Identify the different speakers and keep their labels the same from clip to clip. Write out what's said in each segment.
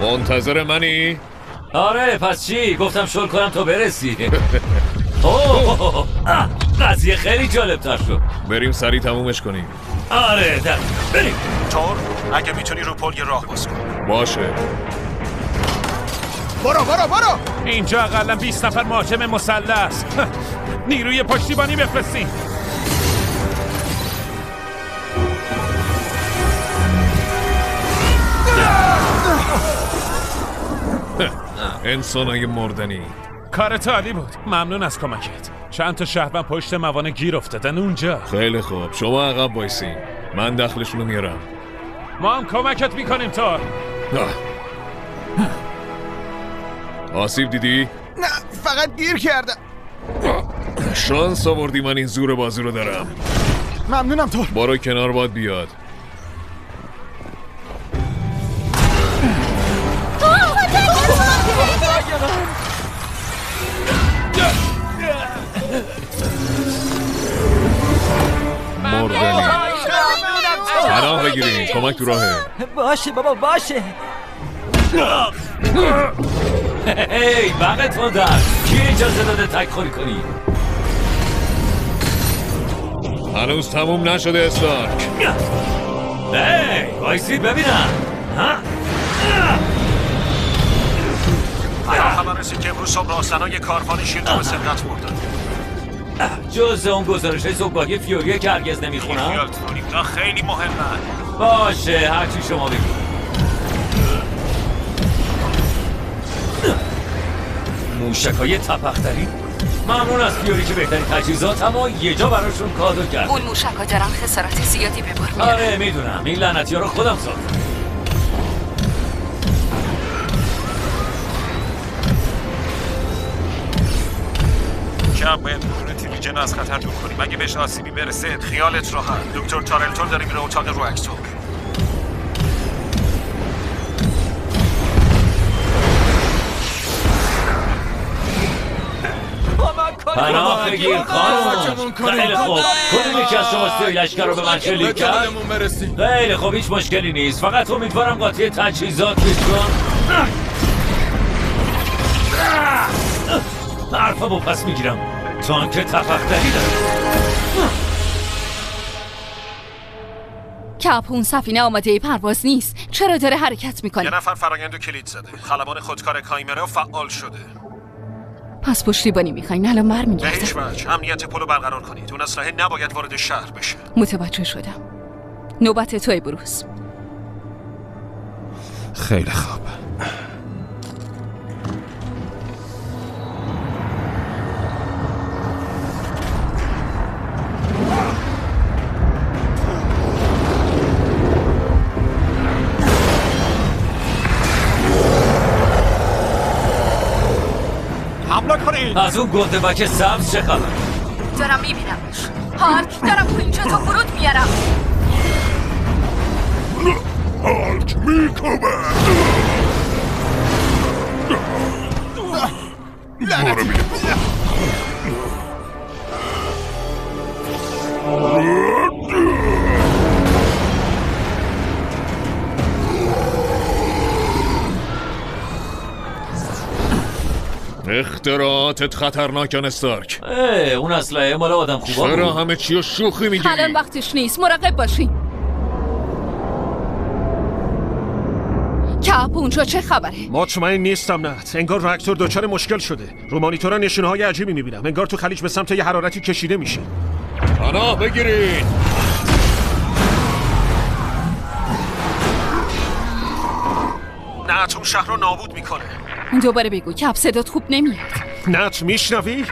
Speaker 1: منتظر منی؟
Speaker 2: آره پس چی؟ گفتم شل کنم تا برسی. اوه قضیه خیلی جالب تر شد.
Speaker 1: بریم سریع تمومش کنیم.
Speaker 2: آره بریم.
Speaker 3: تور اگه میتونی رو پل یه راه باز کن.
Speaker 1: باشه.
Speaker 4: برو
Speaker 5: اینجا اقلا 20 نفر مهاجم مسلح است. نیروی پشتیبانی بفرستین.
Speaker 1: انسانای مردنی.
Speaker 5: کارت عالی بود. ممنون از کمکت. چند تا شهروند پشت موانع گیر افتادن اونجا.
Speaker 1: خیلی خوب، شما عقب وایسین، من دخلشونو میارم.
Speaker 5: ما هم کمکت میکنیم. تو
Speaker 1: آسیب دیدی؟
Speaker 4: نه فقط گیر کردم.
Speaker 1: شانس آوردی من این زور بازی رو دارم.
Speaker 4: ممنونم تور.
Speaker 1: برو کنار باد بیاد. مردنی. پناه بگیرین، کمک تو راهه.
Speaker 6: باشه بابا باشه.
Speaker 2: هی بقت مادر، کی اجازه داده تک خوری کنی؟
Speaker 1: هنوز تموم نشده استارک.
Speaker 2: هی وایسید ببینم.
Speaker 3: خبر رسید که امروز صبح راستنای کارخانه شیلد رو به سرقت بردن.
Speaker 2: جز اون گزارش‌های صبحگاهی فیوریه که هرگز نمیخونم.
Speaker 3: خیال کنیم اینا خیلی مهمه.
Speaker 2: باشه هرچی شما بگید. موشکای تپختری. ممنون از فیوری که بهترین تجهیزات اما یه جا براشون کادو کرد.
Speaker 7: اون موشکا دارن خسارت زیادی به بار میارن.
Speaker 2: آره میدونم، این لعنتی ها رو خودم ساختم.
Speaker 3: کم باید بدون تریجن از خطر دور کنیم. اگه بهش آسیبی برسه خیالت راحت. دکتر تارلتون داره میره اتاق روکسور.
Speaker 2: پناه بگیر خانم. خیلی خوب، کدوم یکی از شما سری لشکر رو به من شلیک کرد؟ خیلی خوب، هیچ مشکلی نیست. فقط امیدوارم قاطی تجهیزات بشون. حرفمو پس میگیرم. تانک تفختری دارم.
Speaker 7: کپ اون سفینه آماده پرواز نیست. چرا داره حرکت میکنه؟
Speaker 3: یه نفر فرایندو کلید زده. خلبان خودکار کایمرا فعال شده.
Speaker 7: پس پشتیبانی میخواین؟ الان
Speaker 3: به
Speaker 7: برمیگردم.
Speaker 3: هیچ وجه امنیت پلو برقرار کنید. اون اسلحه نباید وارد شهر بشه.
Speaker 7: متوجه شدم. نوبت توی بروز.
Speaker 4: خیلی خوب.
Speaker 3: حمله کنید.
Speaker 2: از اون گنده بک سبز چه خبر؟
Speaker 7: دارم میبینمش. هالک دارم تو اینجا تا فرود میارم.
Speaker 1: هالک میکوبه. اختراعاتت خطرناکن استارک.
Speaker 2: اون اسلحه مال آدم خوبا بود.
Speaker 1: چرا همه چی رو شوخی میگیری؟
Speaker 7: الان وقتش نیست. مراقب باشین. کپ اونجا چه خبره؟
Speaker 3: مطمئن نیستم نه. انگار راکتور دچار مشکل شده. رو مانیتورها نشونه‌های عجیبی میبینم. انگار تو خلیج به سمت یه حرارتی کشیده میشه.
Speaker 1: پناه بگیرین.
Speaker 3: نت اون شهر رو نابود میکنه.
Speaker 7: دوباره بگو. کپ صدات خوب نمیاد.
Speaker 3: نت میشنوی؟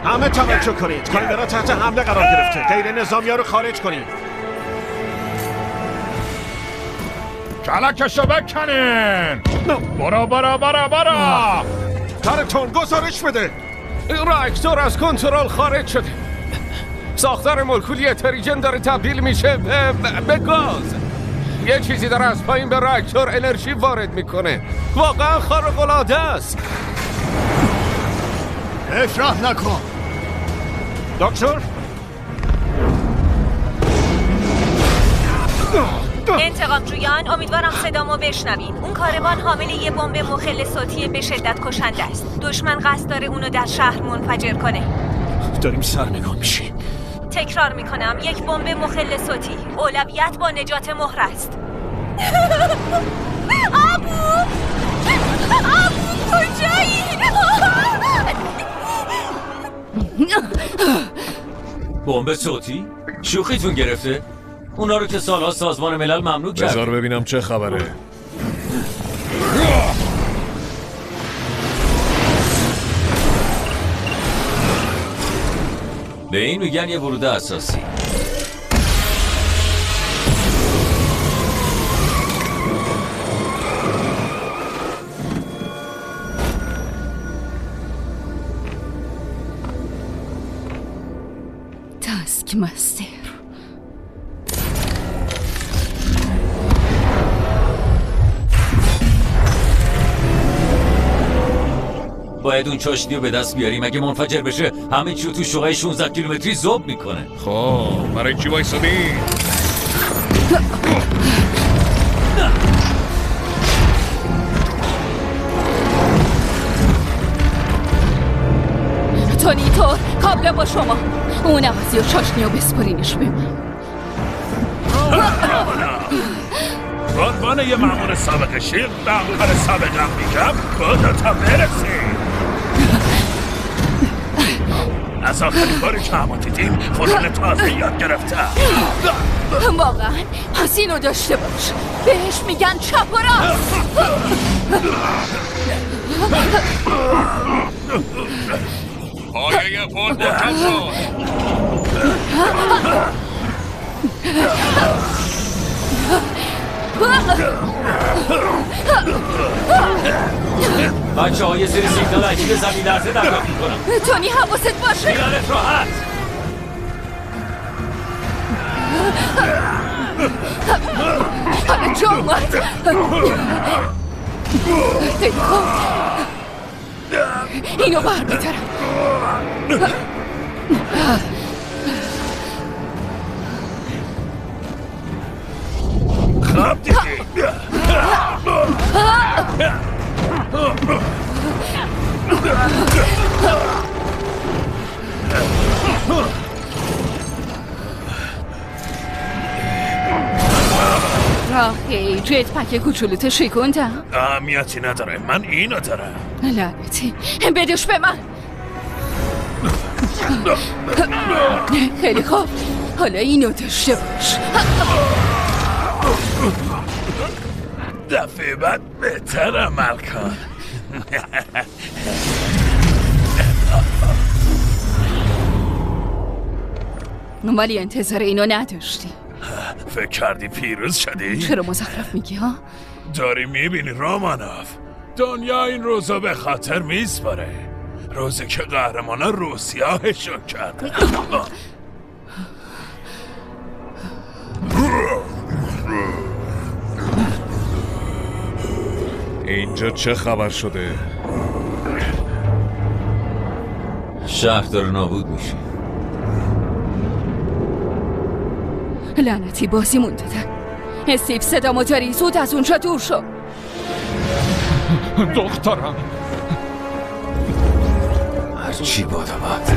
Speaker 3: همه توجه کنید. کایمرا تحت حمله قرار گرفته. غیر نظامی‌ها رو خارج کنید.
Speaker 5: کلکشو بکنین. برا
Speaker 3: تارلتون گزارش بده.
Speaker 8: راکتور از کنترل خارج شده. ساختار مولکولی تریجن داره تبدیل میشه به گاز. یه چیزی داره از پایین به راکتور انرژی وارد میکنه. واقعا خارق‌العاده است.
Speaker 4: افراط نکن.
Speaker 8: دکتر
Speaker 7: انتقام جویان، امیدوارم صدامو بشنوین. اون کاروان حامل یه بمب مخل صوتی به شدت کشنده است. دشمن قصد داره اونو در شهر منفجر کنه.
Speaker 4: داریم سرنگون میشیم.
Speaker 7: تکرار میکنم، یک بمب مخل صوتی. اولویت با نجات مهر است. ابو کجایی؟
Speaker 2: بمب صوتی؟ شوخیتون گرفته؟ اونا رو که سالها سازمان ملل ممنوع کرد.
Speaker 1: بذار ببینم چه خبره.
Speaker 2: به این میگن یه ورود اساسی.
Speaker 7: تاسک مستر.
Speaker 2: باید اون چاشنی رو به دست بیاریم. اگه منفجر بشه همه چی رو تو شوقای 16 کیلومتری ذوب میکنه.
Speaker 1: خب برای چی وایسادی؟
Speaker 7: تونی تور کابل با شما. اون عوضی و چاشنی رو بسپرینش به من.
Speaker 5: عنوان یه مأمور سابق شیر به کار سابقم میگم خودتا برسی. از آخرین باری که همون دیدیم فلان تازه یاد گرفتم.
Speaker 7: واقعا پس اینو داشته باش. بهش میگن چپ و راست.
Speaker 1: پایه پل محکم شد.
Speaker 2: بچه های یه سری سیگنال عجیب زمین لرزه دریافت میکنم.
Speaker 7: تونی حواست باشه.
Speaker 2: خیالت راحت.
Speaker 7: همه جا اومد. خیلی خوب. اینو بر میترم.
Speaker 5: خب دیدی.
Speaker 7: راهی جت پک کوچولوت شکوندم.
Speaker 5: اهمیتی نداره، من اینو دارم.
Speaker 7: لعنتی بدش به من. خیلی خوب، حالا اینو داشته باش.
Speaker 5: دفعه بعد بهتر عمل کن.
Speaker 7: ولی انتظار اینو نداشتی.
Speaker 5: فکر کردی پیروز شدی؟
Speaker 7: چرا مزخرف میگی ها؟
Speaker 5: داری میبینی رومانوف، دنیا این روزا به خاطر میسپاره. روزی که قهرمانا روسیاهشو کردن.
Speaker 1: اینجا چه خبر شده؟
Speaker 2: شهر داره نابود میشه.
Speaker 7: لعنتی بازیمون دادن. استیو صدامو داری؟ زود از اونجا دور شو.
Speaker 8: دخترم
Speaker 2: هرچی بادا باد.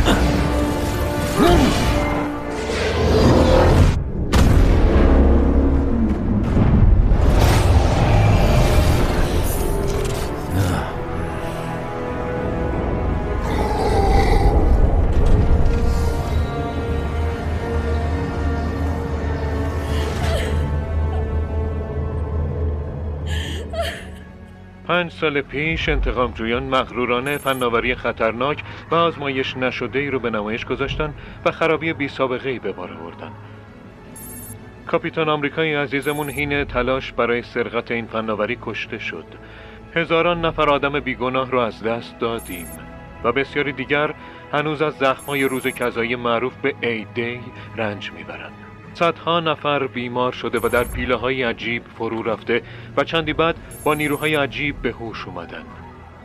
Speaker 9: پنج سال پیش انتقامجویان مغرورانه فناوری خطرناک و آزمایش نشده‌ای رو به نمایش گذاشتن و خرابی بی سابقه‌ای به بار آوردن. کاپیتان آمریکایی عزیزمون حین تلاش برای سرقت این فناوری کشته شد. هزاران نفر آدم بیگناه رو از دست دادیم و بسیاری دیگر هنوز از زخم‌های روز قضایی معروف به ای دی رنج میبرند. صدها نفر بیمار شده و در پیله‌های عجیب فرو رفته و چندی بعد با نیروهای عجیب به هوش اومدن.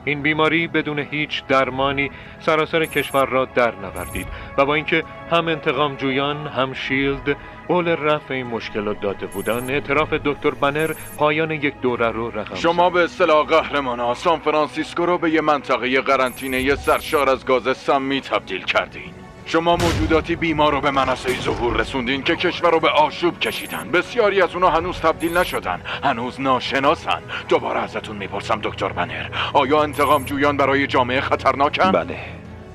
Speaker 9: این بیماری بدون هیچ درمانی سراسر کشور را در نوردید و با اینکه هم انتقام جویان هم شیلد قول رفع این مشکلات داده بودن، اعتراف دکتر بنر پایان یک دوره رو رقم
Speaker 10: شما به اصطلاح قهرمانا سان فرانسیسکو رو به یه منطقه قرنطینه‌ای سرشار از گاز سمی تبدیل کردین. شما موجوداتی بیمار رو به منصه ظهور رسوندین که کشور رو به آشوب کشیدن. بسیاری از اونا هنوز تبدیل نشدن، هنوز ناشناسن. دوباره ازتون میپرسم دکتر بنر، آیا انتقام جویان برای جامعه خطرناکن؟
Speaker 8: بله.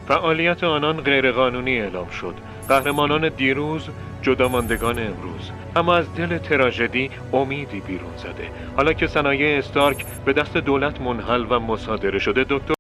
Speaker 9: فعالیت آنان غیرقانونی اعلام شد. قهرمانان دیروز جدا ماندگان امروز. اما از دل تراژدی امیدی بیرون زده. حالا که صنایع استارک به دست دولت منحل و مصادره شده، دکتر